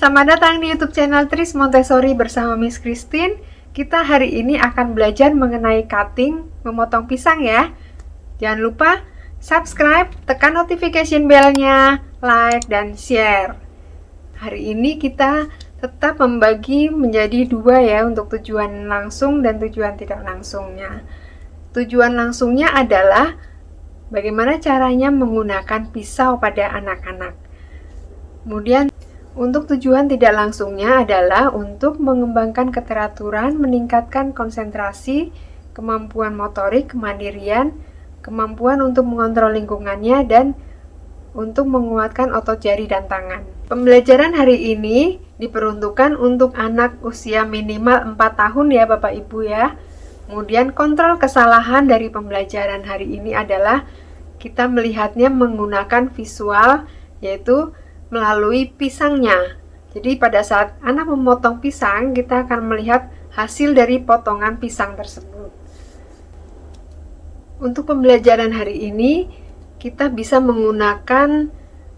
selamat datang di YouTube channel Tris Montessori bersama Miss Christine. Kita hari ini akan belajar mengenai cutting, memotong pisang ya. Jangan lupa subscribe, tekan notification bell-nya, like, dan share. Hari ini kita tetap membagi menjadi dua ya untuk tujuan langsung dan tujuan tidak langsungnya. Tujuan langsungnya adalah bagaimana caranya menggunakan pisau pada anak-anak. Kemudian untuk tujuan tidak langsungnya adalah untuk mengembangkan keteraturan, meningkatkan konsentrasi, kemampuan motorik, kemandirian, kemampuan untuk mengontrol lingkungannya, dan untuk menguatkan otot jari dan tangan. Pembelajaran hari ini diperuntukkan untuk anak usia minimal 4 tahun ya Bapak Ibu ya. Kemudian kontrol kesalahan dari pembelajaran hari ini adalah kita melihatnya menggunakan visual, yaitu melalui pisangnya. Jadi pada saat anak memotong pisang, kita akan melihat hasil dari potongan pisang tersebut. Untuk pembelajaran hari ini, kita bisa menggunakan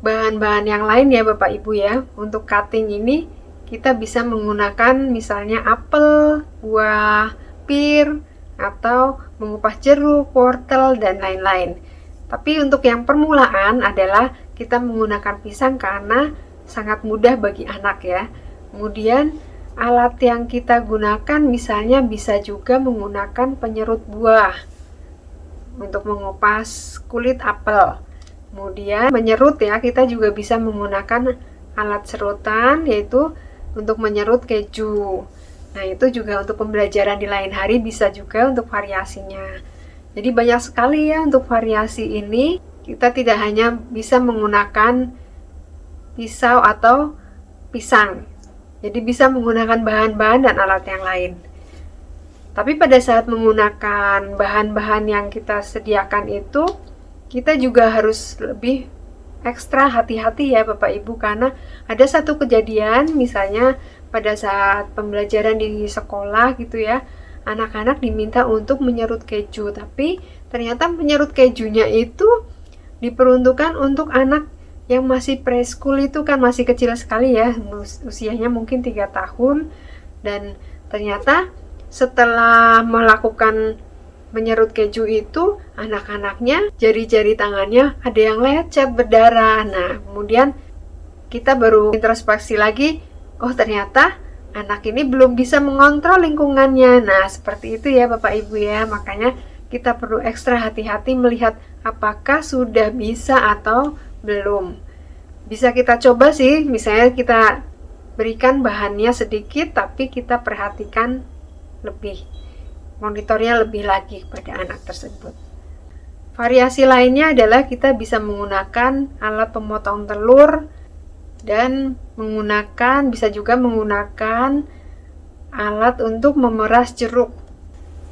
bahan-bahan yang lain ya Bapak Ibu ya. Untuk cutting ini, kita bisa menggunakan misalnya apel, buah pir, atau mengupas jeruk, wortel, dan lain-lain. Tapi untuk yang permulaan adalah kita menggunakan pisang karena sangat mudah bagi anak ya. Kemudian alat yang kita gunakan misalnya bisa juga menggunakan penyerut buah untuk mengupas kulit apel. Kemudian menyerut ya, kita juga bisa menggunakan alat serutan yaitu untuk menyerut keju. Nah itu juga untuk pembelajaran di lain hari bisa juga untuk variasinya. Jadi banyak sekali ya untuk variasi ini. Kita tidak hanya bisa menggunakan pisau atau pisang. Jadi bisa menggunakan bahan-bahan dan alat yang lain. Tapi pada saat menggunakan bahan-bahan yang kita sediakan itu, kita juga harus lebih ekstra hati-hati ya Bapak Ibu, karena ada satu kejadian misalnya pada saat pembelajaran di sekolah gitu ya, anak-anak diminta untuk menyerut keju, tapi ternyata menyerut kejunya itu diperuntukkan untuk anak yang masih preschool, itu kan masih kecil sekali ya, usianya mungkin 3 tahun, dan ternyata setelah melakukan menyerut keju itu, anak-anaknya jari-jari tangannya ada yang lecet, berdarah. Nah, kemudian kita baru introspeksi lagi, oh ternyata anak ini belum bisa mengontrol lingkungannya. Nah, seperti itu ya Bapak Ibu ya, makanya kita perlu ekstra hati-hati melihat apakah sudah bisa atau belum. Bisa kita coba sih, misalnya kita berikan bahannya sedikit, tapi kita perhatikan lebih, monitornya lebih lagi kepada anak tersebut. Variasi lainnya adalah kita bisa menggunakan alat pemotong telur dan bisa juga menggunakan alat untuk memeras jeruk.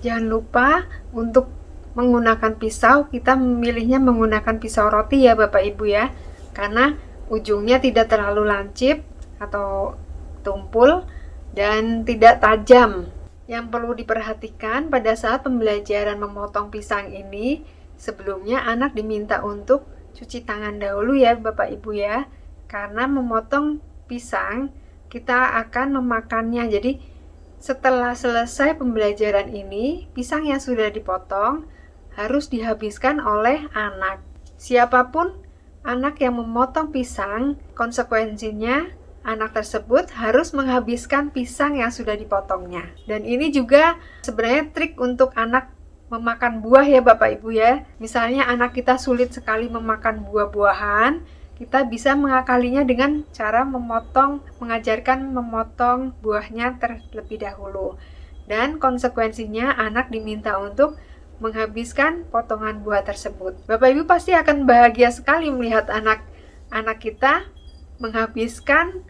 Jangan lupa untuk menggunakan pisau, kita memilihnya menggunakan pisau roti ya Bapak Ibu ya, karena ujungnya tidak terlalu lancip atau tumpul dan tidak tajam. Yang perlu diperhatikan pada saat pembelajaran memotong pisang ini, sebelumnya anak diminta untuk cuci tangan dahulu ya Bapak Ibu ya, karena memotong pisang kita akan memakannya. Jadi setelah selesai pembelajaran ini, pisang yang sudah dipotong harus dihabiskan oleh anak. Siapapun anak yang memotong pisang, konsekuensinya anak tersebut harus menghabiskan pisang yang sudah dipotongnya. Dan ini juga sebenarnya trik untuk anak memakan buah ya Bapak Ibu ya. Misalnya anak kita sulit sekali memakan buah-buahan, kita bisa mengakalinya dengan cara mengajarkan memotong buahnya terlebih dahulu. Dan konsekuensinya anak diminta untuk menghabiskan potongan buah tersebut. Bapak Ibu pasti akan bahagia sekali melihat anak kita menghabiskan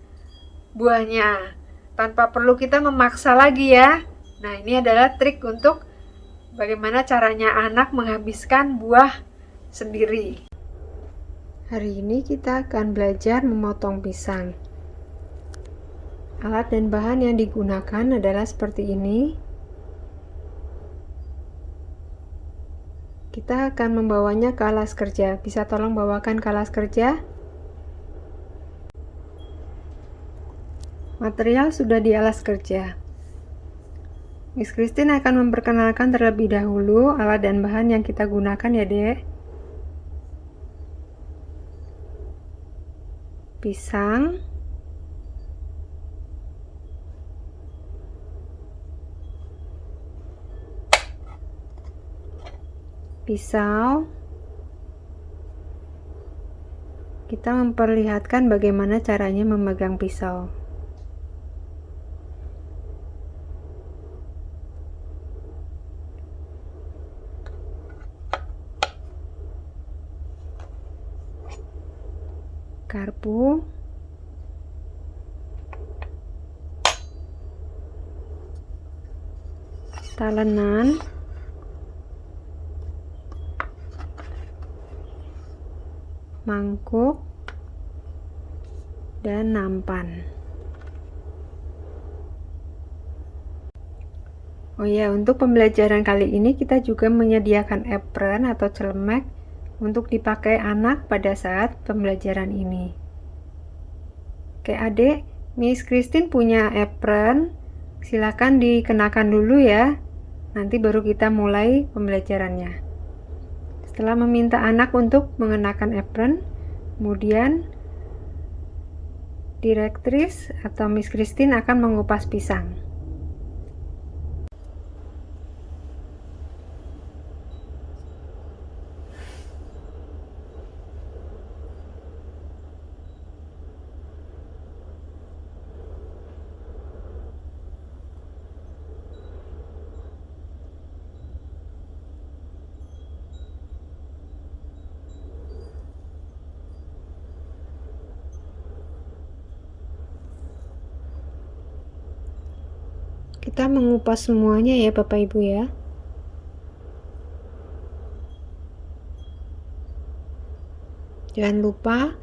buahnya tanpa perlu kita memaksa lagi ya. Nah, ini adalah trik untuk bagaimana caranya anak menghabiskan buah sendiri. Hari ini kita akan belajar memotong pisang. Alat dan bahan yang digunakan adalah seperti ini. Kita akan membawanya ke alas kerja. Bisa tolong bawakan ke alas kerja? Material sudah di alas kerja. Miss Christine akan memperkenalkan terlebih dahulu alat dan bahan yang kita gunakan ya, Dek. Pisang, pisau. Kita memperlihatkan bagaimana caranya memegang pisau. Garpu, talenan, mangkuk, dan nampan. Oh ya, untuk pembelajaran kali ini kita juga menyediakan apron atau celemek untuk dipakai anak pada saat pembelajaran ini. Oke adik, Miss Christine punya apron, silakan dikenakan dulu ya, nanti baru kita mulai pembelajarannya. Setelah meminta anak untuk mengenakan apron, kemudian direktris atau Miss Christine akan mengupas pisang. Kita mengupas semuanya ya Bapak Ibu ya. Jangan lupa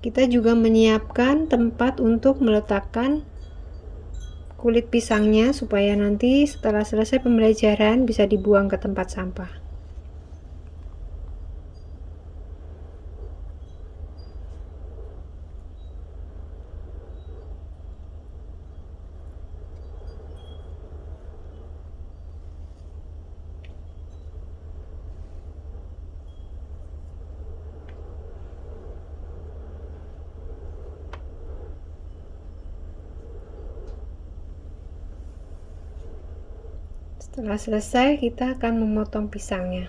kita juga menyiapkan tempat untuk meletakkan kulit pisangnya supaya nanti setelah selesai pembelajaran bisa dibuang ke tempat sampah. Setelah selesai, kita akan memotong pisangnya.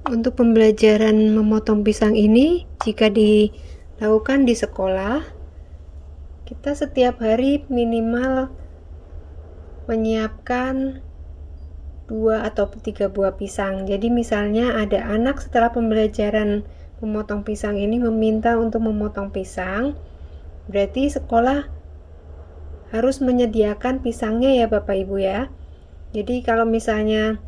Untuk pembelajaran memotong pisang ini, jika dilakukan di sekolah, kita setiap hari minimal menyiapkan 2 atau 3 buah pisang. Jadi misalnya ada anak setelah pembelajaran memotong pisang ini meminta untuk memotong pisang, berarti sekolah harus menyediakan pisangnya ya Bapak Ibu ya. Jadi kalau misalnya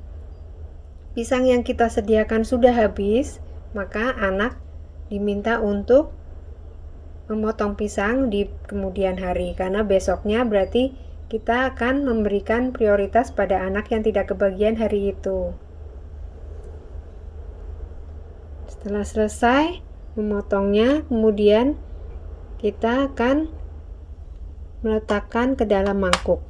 pisang yang kita sediakan sudah habis, maka anak diminta untuk memotong pisang di kemudian hari, karena besoknya berarti kita akan memberikan prioritas pada anak yang tidak kebagian hari itu. Setelah selesai memotongnya, kemudian kita akan meletakkan ke dalam mangkuk.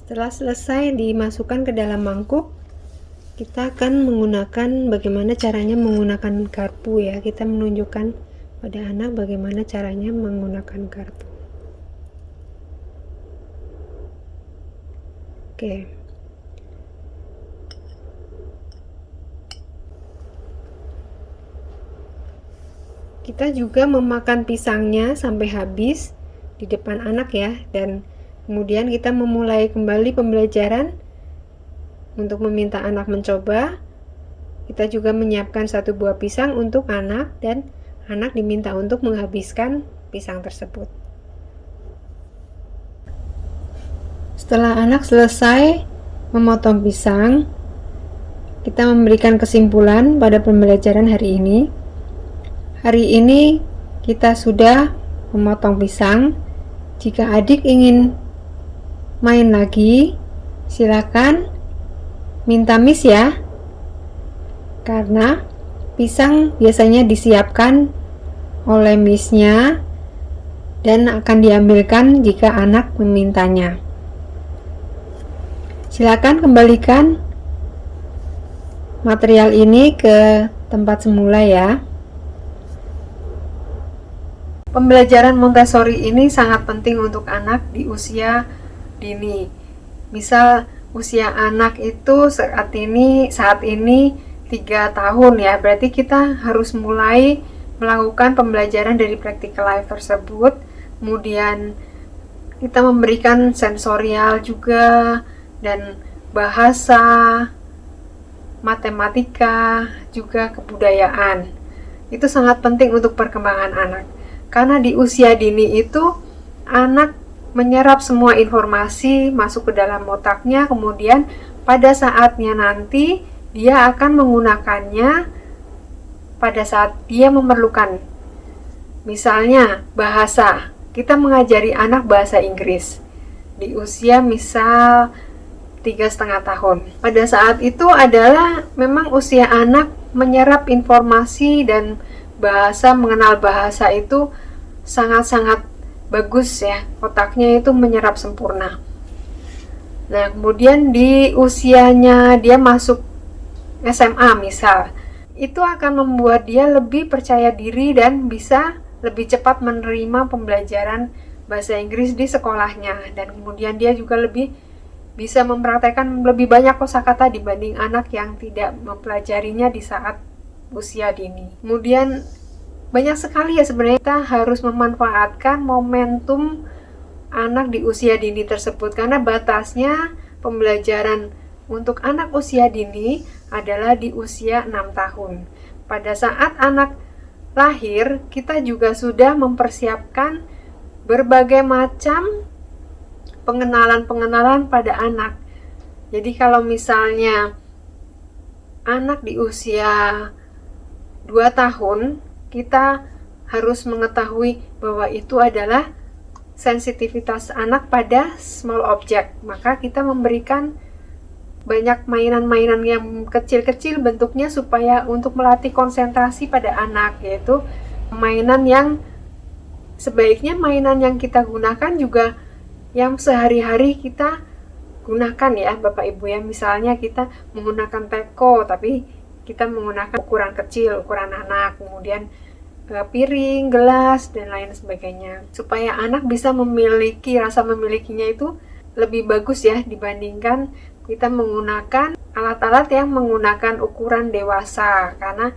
Setelah selesai dimasukkan ke dalam mangkuk, kita akan menggunakan bagaimana caranya menggunakan garpu ya. Kita menunjukkan pada anak bagaimana caranya menggunakan garpu. Oke. Kita juga memakan pisangnya sampai habis di depan anak ya, dan kemudian kita memulai kembali pembelajaran untuk meminta anak mencoba. Kita juga menyiapkan 1 buah pisang untuk anak, dan anak diminta untuk menghabiskan pisang tersebut. Setelah anak selesai memotong pisang, kita memberikan kesimpulan pada pembelajaran hari ini. Hari ini kita sudah memotong pisang. Jika adik ingin main lagi, silakan minta miss ya. Karena pisang biasanya disiapkan oleh missnya dan akan diambilkan jika anak memintanya. Silakan kembalikan material ini ke tempat semula ya. Pembelajaran Montessori ini sangat penting untuk anak di usia dini. Misal usia anak itu saat ini 3 tahun ya, berarti kita harus mulai melakukan pembelajaran dari practical life tersebut. Kemudian kita memberikan sensorial juga, dan bahasa, matematika, juga kebudayaan. Itu sangat penting untuk perkembangan anak. Karena di usia dini itu anak menyerap semua informasi masuk ke dalam otaknya, kemudian pada saatnya nanti dia akan menggunakannya pada saat dia memerlukan. Misalnya bahasa, kita mengajari anak bahasa Inggris di usia misal 3,5 tahun. Pada saat itu adalah memang usia anak menyerap informasi dan bahasa, mengenal bahasa itu sangat-sangat bagus ya, otaknya itu menyerap sempurna. Nah, kemudian di usianya dia masuk SMA misal, itu akan membuat dia lebih percaya diri dan bisa lebih cepat menerima pembelajaran bahasa Inggris di sekolahnya, dan kemudian dia juga lebih bisa mempraktekkan lebih banyak kosakata dibanding anak yang tidak mempelajarinya di saat usia dini. Kemudian banyak sekali ya sebenarnya kita harus memanfaatkan momentum anak di usia dini tersebut, karena batasnya pembelajaran untuk anak usia dini adalah di usia 6 tahun. Pada saat anak lahir, kita juga sudah mempersiapkan berbagai macam pengenalan-pengenalan pada anak. Jadi kalau misalnya anak di usia 2 tahun, kita harus mengetahui bahwa itu adalah sensitivitas anak pada small object. Maka kita memberikan banyak mainan-mainan yang kecil-kecil bentuknya supaya untuk melatih konsentrasi pada anak, yaitu mainan yang sebaiknya mainan yang kita gunakan juga yang sehari-hari kita gunakan ya Bapak Ibu ya. Misalnya kita menggunakan teko, tapi kita menggunakan ukuran kecil, ukuran anak, kemudian piring, gelas, dan lain sebagainya, supaya anak bisa memiliki rasa memilikinya itu lebih bagus ya dibandingkan kita menggunakan alat-alat yang menggunakan ukuran dewasa, karena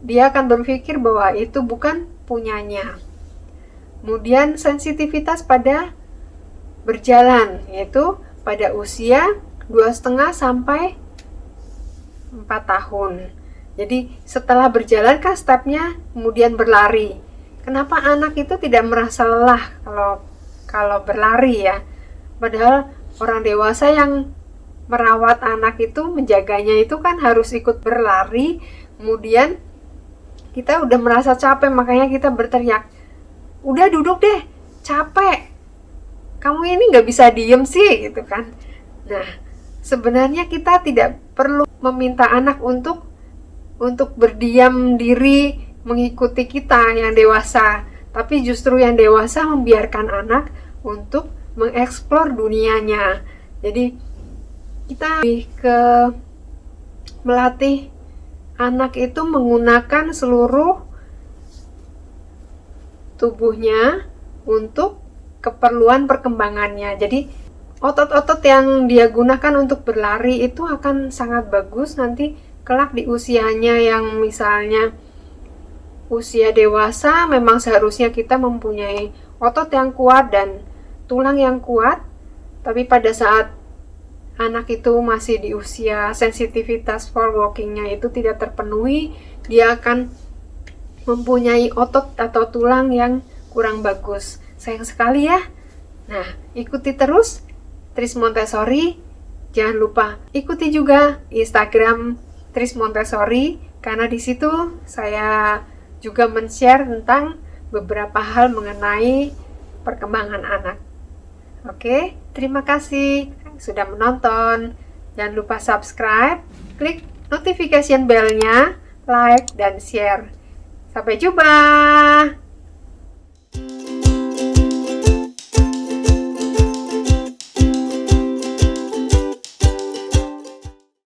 dia akan berpikir bahwa itu bukan punyanya. Kemudian sensitivitas pada berjalan, yaitu pada usia 2,5 sampai 4 tahun. Jadi setelah berjalan kan stepnya kemudian berlari. Kenapa anak itu tidak merasa lelah kalau berlari ya? Padahal orang dewasa yang merawat anak itu, menjaganya itu kan harus ikut berlari. Kemudian kita udah merasa capek, makanya kita berteriak, udah duduk deh, capek, kamu ini nggak bisa diem sih gitu kan. Nah, sebenarnya kita tidak perlu meminta anak untuk berdiam diri mengikuti kita yang dewasa, tapi justru yang dewasa membiarkan anak untuk mengeksplor dunianya. Jadi kita lebih ke melatih anak itu menggunakan seluruh tubuhnya untuk keperluan perkembangannya. Jadi otot-otot yang dia gunakan untuk berlari itu akan sangat bagus nanti kelak di usianya yang misalnya usia dewasa. Memang seharusnya kita mempunyai otot yang kuat dan tulang yang kuat, tapi pada saat anak itu masih di usia sensitivitas for walkingnya itu tidak terpenuhi, dia akan mempunyai otot atau tulang yang kurang bagus. Sayang sekali ya. Nah, ikuti terus Tris Montessori. Jangan lupa ikuti juga Instagram Tris Montessori, karena di situ saya juga men-share tentang beberapa hal mengenai perkembangan anak. Oke, terima kasih sudah menonton. Jangan lupa subscribe, klik notification bell-nya, like, dan share. Sampai jumpa!